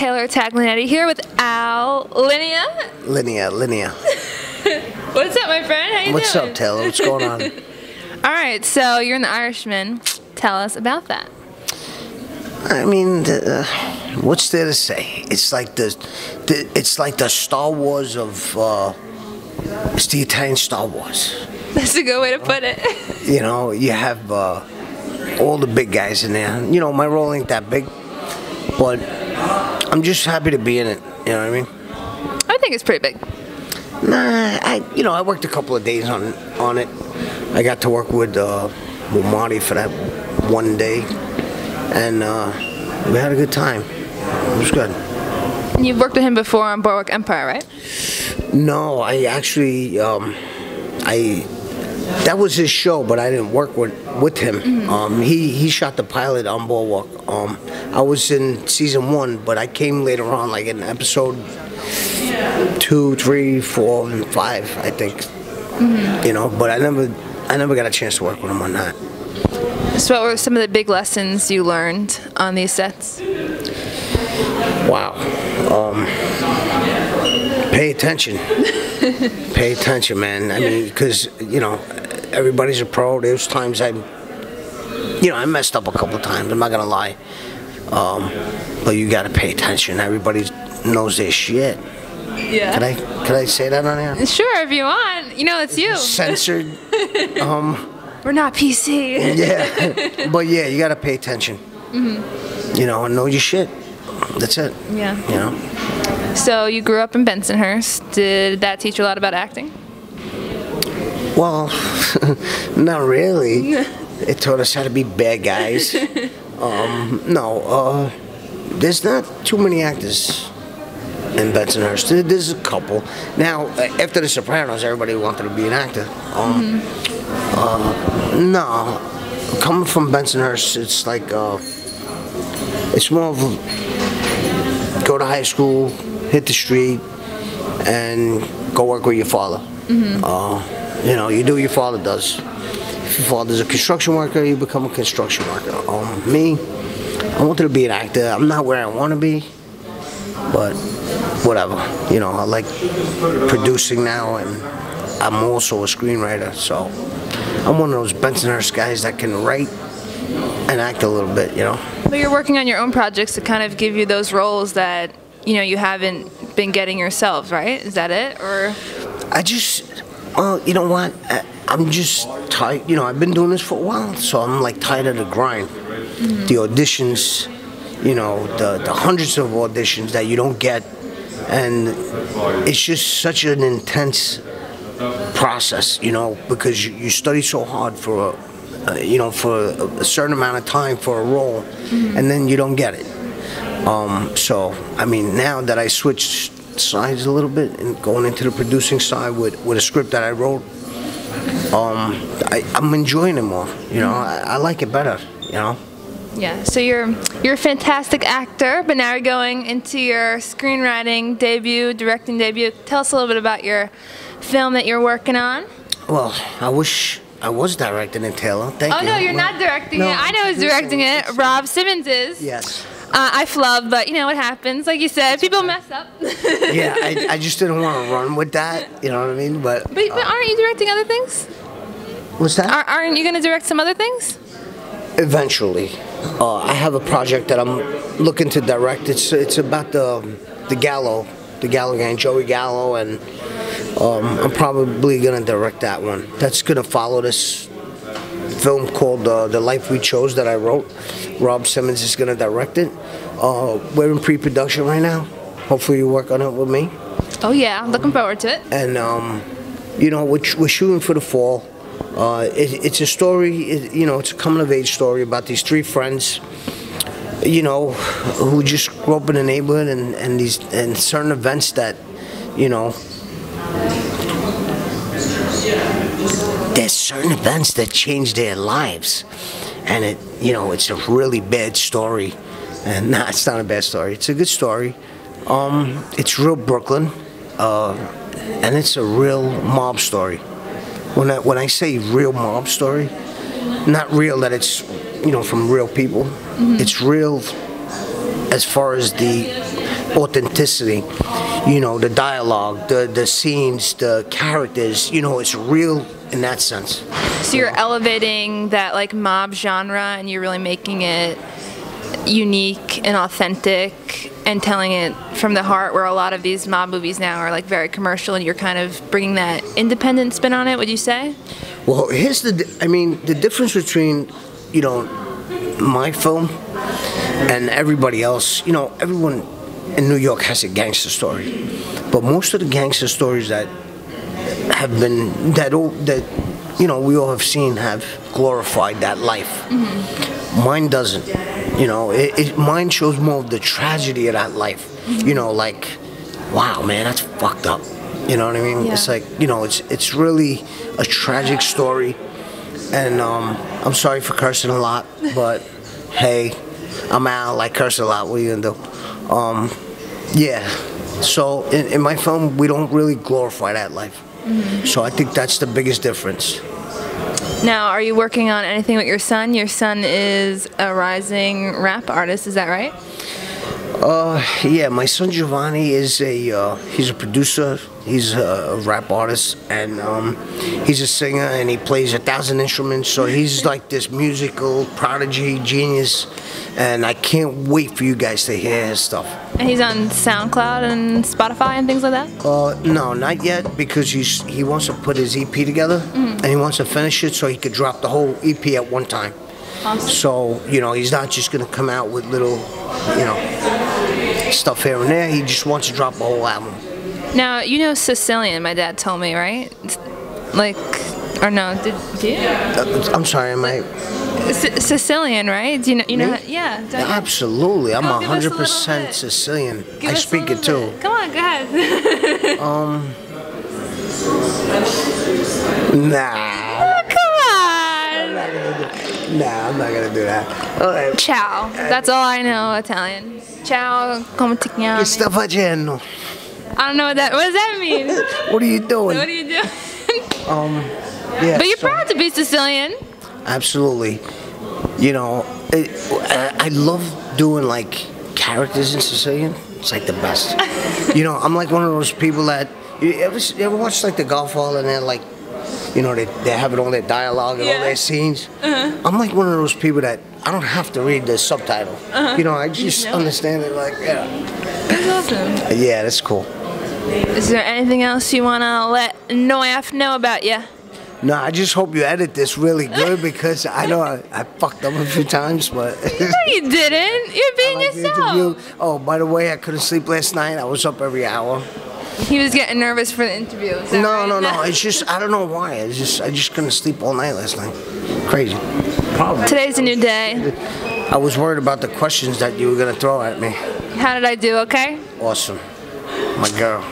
Taylor Taglianetti here with Linea. Linea. What's up, my friend? How you doing? What's up, Taylor? What's going on? All right, so you're in The Irishman. Tell us about that. I mean, what's there to say? It's like the Star Wars of. It's the Italian Star Wars. That's a good way to put it. You know, you have all the big guys in there. You know, my role ain't that big, but I'm just happy to be in it. You know what I mean? I think it's pretty big. Nah, I worked a couple of days on it. I got to work with Marty for that one day, and we had a good time. It was good. And you've worked with him before on Boardwalk Empire, right? No, I actually, that was his show, but I didn't work with him. Mm-hmm. He shot the pilot on Boardwalk. I was in season 1, but I came later on, like in episode 2, 3, 4, and 5, I think. Mm-hmm. You know, but I never got a chance to work with him on that. So what were some of the big lessons you learned on these sets? Wow. Pay attention. Pay attention, man. I mean, because, you know, everybody's a pro. There's times I messed up a couple of times. I'm not going to lie. But you got to pay attention. Everybody knows their shit. Yeah. Can I say that on air? Sure, if you want. You know, it's you. Censored. We're not PC. Yeah. But yeah, you got to pay attention. Mm-hmm. You know, and know your shit. That's it. Yeah. You know? So you grew up in Bensonhurst. Did that teach you a lot about acting? Well, not really. It taught us how to be bad guys. No, there's not too many actors in Bensonhurst. There's a couple. Now, after The Sopranos, everybody wanted to be an actor. No, coming from Bensonhurst, it's like, it's more of a, go to high school, hit the street, and go work with your father. Mm-hmm. You know, you do what your father does. If your father's a construction worker, you become a construction worker. Me, I wanted to be an actor. I'm not where I want to be, but whatever. You know, I like producing now, and I'm also a screenwriter, so I'm one of those Bensonhurst guys that can write and act a little bit, you know. But you're working on your own projects to kind of give you those roles that, you know, you haven't been getting yourselves, right? Is that it? Or I just, you know what? I'm just tired. You know, I've been doing this for a while, so I'm like tired of the grind. Mm-hmm. The auditions, you know, the hundreds of auditions that you don't get, and it's just such an intense process, you know, because you study so hard for you know, for a certain amount of time for a role, mm-hmm. and then you don't get it. So, I mean, now that I switched sides a little bit and going into the producing side with a script that I wrote, I'm enjoying it more. You know, I like it better. You know. Yeah. So you're a fantastic actor, but now you're going into your screenwriting debut, directing debut. Tell us a little bit about your film that you're working on. Well, I wish I was directing it, Taylor. Thank you. Oh, no, you're not directing it. I know who's directing it. Rob Simmons is. Yes. I flubbed, but you know what happens. Like you said, people mess up. Yeah, I just didn't want to run with that. You know what I mean? But aren't you directing other things? What's that? Aren't you going to direct some other things? Eventually. I have a project that I'm looking to direct. It's about the Gallo gang, Joey Gallo, and I'm probably going to direct that one. That's going to follow this film called The Life We Chose that I wrote. Rob Simmons is going to direct it. We're in pre-production right now. Hopefully you work on it with me. Oh yeah, I'm looking forward to it. And you know, we're shooting for the fall. It's a story, you know, it's a coming-of-age story about these 3 friends, you know, who just grew up in the neighborhood, and certain events that, you know, there's certain events that change their lives, and you know, it's a really bad story, and nah, it's not a bad story. It's a good story. It's real Brooklyn, and it's a real mob story. When I say real mob story, not real that it's, you know, from real people. Mm-hmm. It's real as far as the authenticity, you know, the dialogue, the scenes, the characters, you know, it's real in that sense. So you're elevating that like mob genre and you're really making it unique and authentic and telling it from the heart, where a lot of these mob movies now are like very commercial, and you're kind of bringing that independent spin on it, would you say? Well, here's the difference between, you know, my film and everybody else. You know, everyone in New York has a gangster story, but most of the gangster stories that have been, that you know, we all have seen, have glorified that life. Mm-hmm. Mine doesn't. You know, mine shows more of the tragedy of that life. Mm-hmm. You know, like, wow, man, that's fucked up. You know what I mean? Yeah. It's like, you know, it's really a tragic story. And I'm sorry for cursing a lot, but hey, I'm out, like, cursing a lot. What are you gonna do? Yeah. So in my film, we don't really glorify that life. Mm-hmm. So I think that's the biggest difference. Now, are you working on anything with your son? Your son is a rising rap artist, is that right? Yeah, my son Giovanni is he's a producer, he's a rap artist, and he's a singer, and he plays 1,000 instruments, so he's like this musical prodigy, genius, and I can't wait for you guys to hear his stuff. And he's on SoundCloud and Spotify and things like that? No, not yet, because he wants to put his EP together, and he wants to finish it so he could drop the whole EP at one time. Awesome. So, you know, he's not just going to come out with little, you know, stuff here and there. He just wants to drop a whole album. Now, you know Sicilian, my dad told me, right? Like, or no, do you? I'm sorry, am I... Sicilian, right? Do you know? Yeah. Absolutely, I'm 100% Sicilian. I speak it too. Bit. Come on, go ahead. Nah. Oh, come on. Nah, I'm not gonna do that. All right. Ciao. That's all I know Italian. Ciao, come ti chiami? Che sta facendo? I don't know what does that mean? What are you doing? What are you doing? Yeah. But you're proud to be Sicilian. Absolutely. You know, I love doing like characters in Sicilian. It's like the best. You know, I'm like one of those people that you ever watch like The Godfather, and they're like, you know, they're having all their dialogue and all their scenes. I'm like one of those people that I don't have to read the subtitle. You know, I just understand it. Like, yeah. That's awesome. Yeah, that's cool. Is there anything else you want to let NOIAFT know about you? No, I just hope you edit this really good, because I know I fucked up a few times, but... No, you didn't. You're being yourself. Oh, by the way, I couldn't sleep last night. I was up every hour. He was getting nervous for the interview. Is that right? No. It's just, I don't know why. I just couldn't sleep all night last night. Crazy. Probably. Today's a new day. I was worried about the questions that you were going to throw at me. How did I do, okay? Awesome. My girl.